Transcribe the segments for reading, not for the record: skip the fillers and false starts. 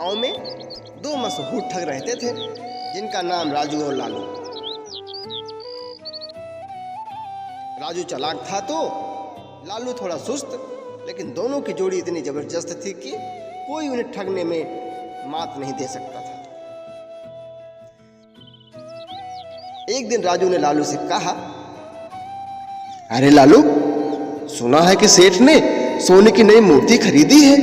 गांव में दो मशहूर ठग रहते थे जिनका नाम राजू और लालू। राजू चालाक था तो लालू थोड़ा सुस्त, लेकिन दोनों की जोड़ी इतनी जबरदस्त थी कि कोई उन्हें ठगने में मात नहीं दे सकता था। एक दिन राजू ने लालू से कहा, अरे लालू, सुना है कि सेठ ने सोने की नई मूर्ति खरीदी है,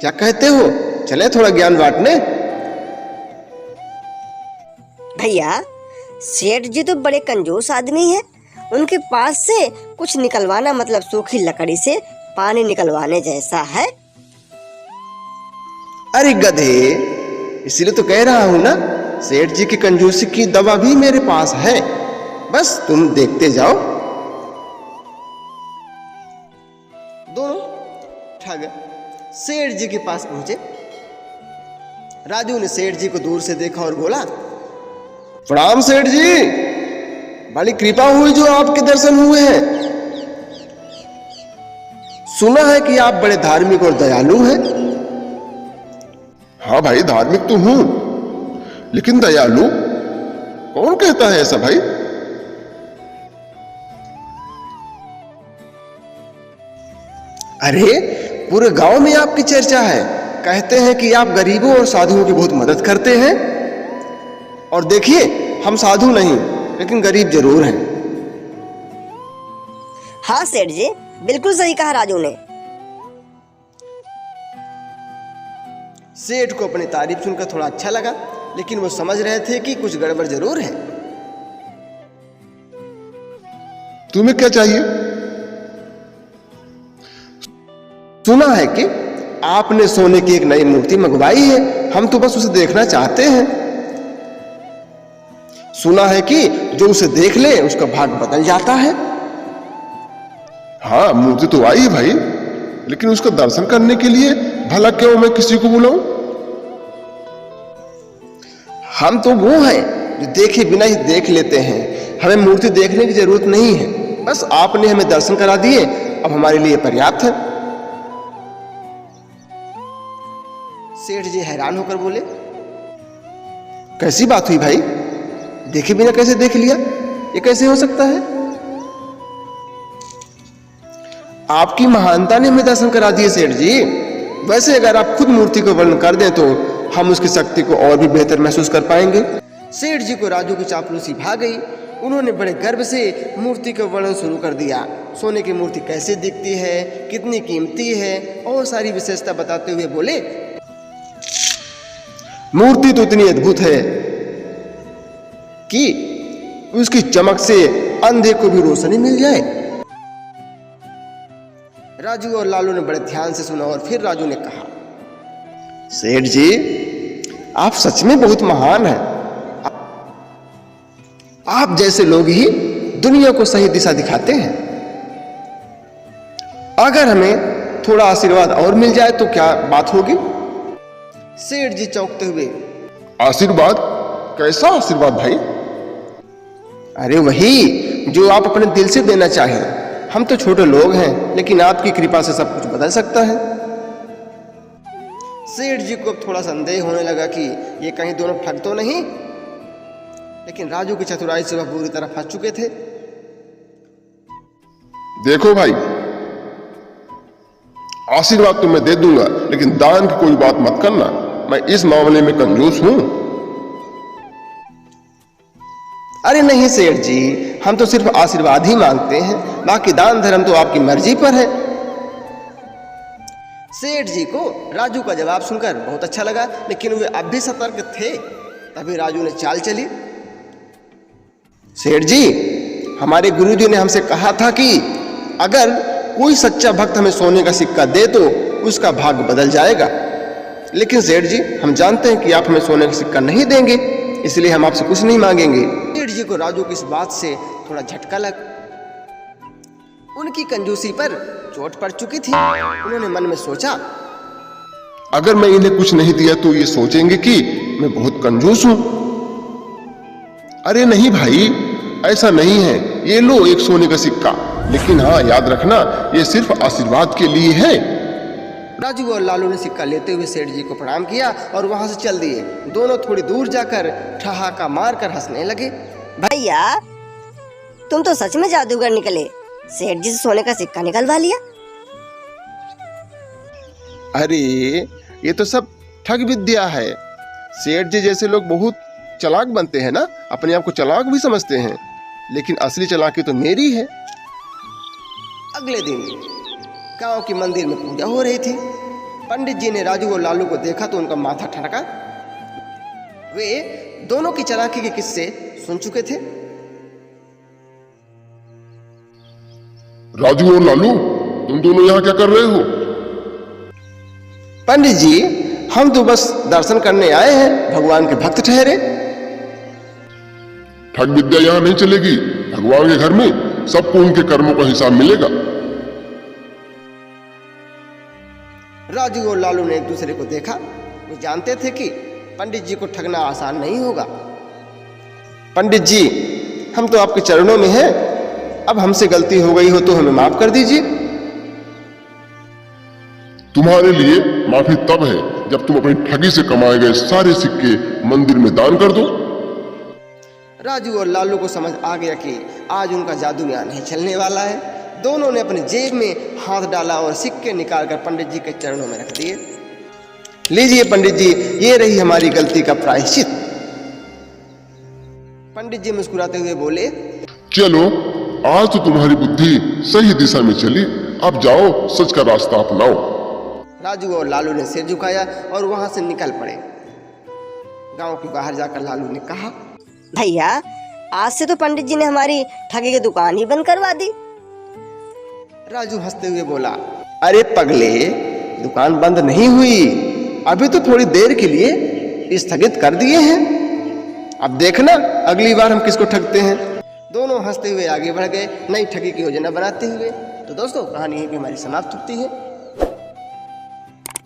क्या कहते हो, चले थोड़ा ज्ञान बांटने? भैया, सेठ जी तो बड़े कंजूस आदमी हैं। उनके पास से कुछ निकलवाना मतलब सूखी लकड़ी से पानी निकलवाने जैसा है। अरे गधे, इसीलिए तो कह रहा हूं ना, सेठ जी की कंजूसी की दवा भी मेरे पास है, बस तुम देखते जाओ। दोनों ठग सेठ जी के पास पहुंचे। राजू ने सेठ जी को दूर से देखा और बोला, प्रणाम सेठ जी, बड़ी कृपा हुई जो आपके दर्शन हुए हैं। सुना है कि आप बड़े धार्मिक और दयालु हैं। हाँ भाई, धार्मिक तो हूं, लेकिन दयालु कौन कहता है ऐसा भाई? अरे पूरे गांव में आपकी चर्चा है, कहते हैं कि आप गरीबों और साधुओं की बहुत मदद करते हैं। और देखिए, हम साधु नहीं लेकिन गरीब जरूर हैं। हाँ सेठ जी, बिल्कुल सही कहा राजू ने। सेठ को अपनी तारीफ सुनकर थोड़ा अच्छा लगा, लेकिन वो समझ रहे थे कि कुछ गड़बड़ जरूर है। तुम्हें क्या चाहिए? सुना है कि आपने सोने की एक नई मूर्ति मंगवाई है, हम तो बस उसे देखना चाहते हैं। सुना है कि जो उसे देख ले उसका भाग बदल जाता है। हाँ, मूर्ति तो आई है भाई, लेकिन उसका दर्शन करने के लिए भला क्यों मैं किसी को बुलाऊं? हम तो वो हैं जो देखे बिना ही देख लेते हैं, हमें मूर्ति देखने की जरूरत नहीं है, बस आपने हमें दर्शन करा दिए, अब हमारे लिए पर्याप्त है। सेठ जी हैरान होकर बोले, कैसी बात हुई भाई, देखे बिना कैसे देख लिया, ये कैसे हो सकता है? आपकी महानता ने हमें दर्शन करा दिए सेठ जी। वैसे अगर आप खुद मूर्ति को वर्णन कर दें तो हम उसकी शक्ति को और भी बेहतर महसूस कर पाएंगे। सेठ जी को राजू की चापलूसी भा गई। उन्होंने बड़े गर्व से मूर्ति का वर्णन शुरू कर दिया। सोने की मूर्ति कैसे दिखती है, कितनी कीमती है, और सारी विशेषता बताते हुए बोले, मूर्ति तो इतनी अद्भुत है कि उसकी चमक से अंधे को भी रोशनी मिल जाए। राजू और लालू ने बड़े ध्यान से सुना और फिर राजू ने कहा, सेठ जी, आप सच में बहुत महान हैं। आप जैसे लोग ही दुनिया को सही दिशा दिखाते हैं। अगर हमें थोड़ा आशीर्वाद और मिल जाए तो क्या बात होगी? सेठ जी चौंकते हुए, आशीर्वाद? कैसा आशीर्वाद भाई? अरे वही जो आप अपने दिल से देना चाहें। हम तो छोटे लोग हैं, लेकिन आपकी कृपा से सब कुछ बदल सकता है। सेठ जी को अब थोड़ा संदेह होने लगा कि ये कहीं दोनों ठग तो नहीं, लेकिन राजू की चतुराई से वह बुरी तरह फंस चुके थे। देखो भाई, आशीर्वाद तो मैं दे दूंगा, लेकिन दान की कोई बात मत करना। मैं इस मामले में कंजूस हूं। अरे नहीं सेठ जी, हम तो सिर्फ आशीर्वाद ही मांगते हैं, बाकी दान धर्म तो आपकी मर्जी पर है। सेठ जी को राजू का जवाब सुनकर बहुत अच्छा लगा, लेकिन वे अब भी सतर्क थे। तभी राजू ने चाल चली, सेठ जी, हमारे गुरुजी ने हमसे कहा था कि अगर कोई सच्चा भक्त हमें सोने का सिक्का दे तो उसका भाग बदल जाएगा। लेकिन सेठ जी, हम जानते हैं कि आप हमें सोने का सिक्का नहीं देंगे, इसलिए हम आपसे कुछ नहीं मांगेंगे। सेठ जी को राजू की इस बात से थोड़ा झटका लगा। उनकी कंजूसी पर चोट पड़ चुकी थी। उन्होंने मन में सोचा, अगर मैं इन्हें कुछ नहीं दिया तो ये सोचेंगे कि मैं बहुत कंजूस हूं। अरे नहीं भाई, ऐसा नहीं है, ये लो एक सोने का सिक्का, लेकिन हाँ याद रखना, ये सिर्फ आशीर्वाद के लिए है। राजू और लालू ने सिक्का लेते हुए सेठ जी को प्रणाम किया और वहां से चल दिए। दोनों थोड़ी दूर जाकर ठहाका मारकर हंसने लगे। भैया तुम तो सच में जादूगर निकले, सेठ जी से सोने का सिक्का निकलवा लिया। अरे ये तो सब ठग विद्या है। सेठ जी जैसे लोग बहुत चालाक बनते हैं ना, अपने आप को चालाक भी समझते हैं, लेकिन असली चालाकी तो मेरी है। अगले दिन गांव के मंदिर में पूजा हो रही थी। पंडित जी ने राजू और लालू को देखा तो उनका माथा ठनका। वे दोनों की चालाकी के किस्से सुन चुके थे। राजू और लालू, तुम दोनों यहाँ क्या कर रहे हो? पंडित जी, हम तो बस दर्शन करने आए हैं, भगवान के भक्त ठहरे। ठग विद्या यहाँ नहीं चलेगी। भगवान के घर में सबको उनके कर्मों का हिसाब मिलेगा। राजू और लालू ने एक दूसरे को देखा। वो जानते थे कि पंडित जी को ठगना आसान नहीं होगा। पंडित जी, हम तो आपके चरणों में हैं, अब हमसे गलती हो गई हो तो हमें माफ कर दीजिए। तुम्हारे लिए माफी तब है जब तुम अपनी ठगी से कमाए गए सारे सिक्के मंदिर में दान कर दो। राजू और लालू को समझ आ गया कि आज उनका जादू यहाँ नहीं चलने वाला है। दोनों ने अपनी जेब में हाथ डाला और सिक्के निकालकर पंडित जी के चरणों में रख दिए। लीजिए पंडित जी, ये रही हमारी गलती का प्रायश्चित। पंडित जी मुस्कुराते हुए बोले, चलो, आज तो तुम्हारी बुद्धि सही दिशा में चली। अब जाओ, सच का रास्ता अपनाओ। राजू और लालू ने सिर झुकाया और वहां से निकल पड़े। गांव के बाहर जाकर लालू ने कहा, भैया आज से तो पंडित जी ने हमारी ठगी की दुकान ही बंद करवा दी। राजू हंसते हुए बोला, अरे पगले, दुकान बंद नहीं हुई, अभी तो थोड़ी देर के लिए स्थगित कर दिए हैं। अब देखना अगली बार हम किसको ठगते हैं। दोनों हंसते हुए आगे बढ़ गए, नई ठगी की योजना बनाते हुए। तो दोस्तों, कहानी यहीं पे हमारी समाप्त होती है।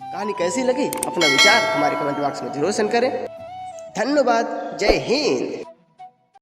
कहानी कैसी लगी, अपना विचार हमारे कमेंट बॉक्स में जरूर सेंड करें। धन्यवाद। जय हिंद।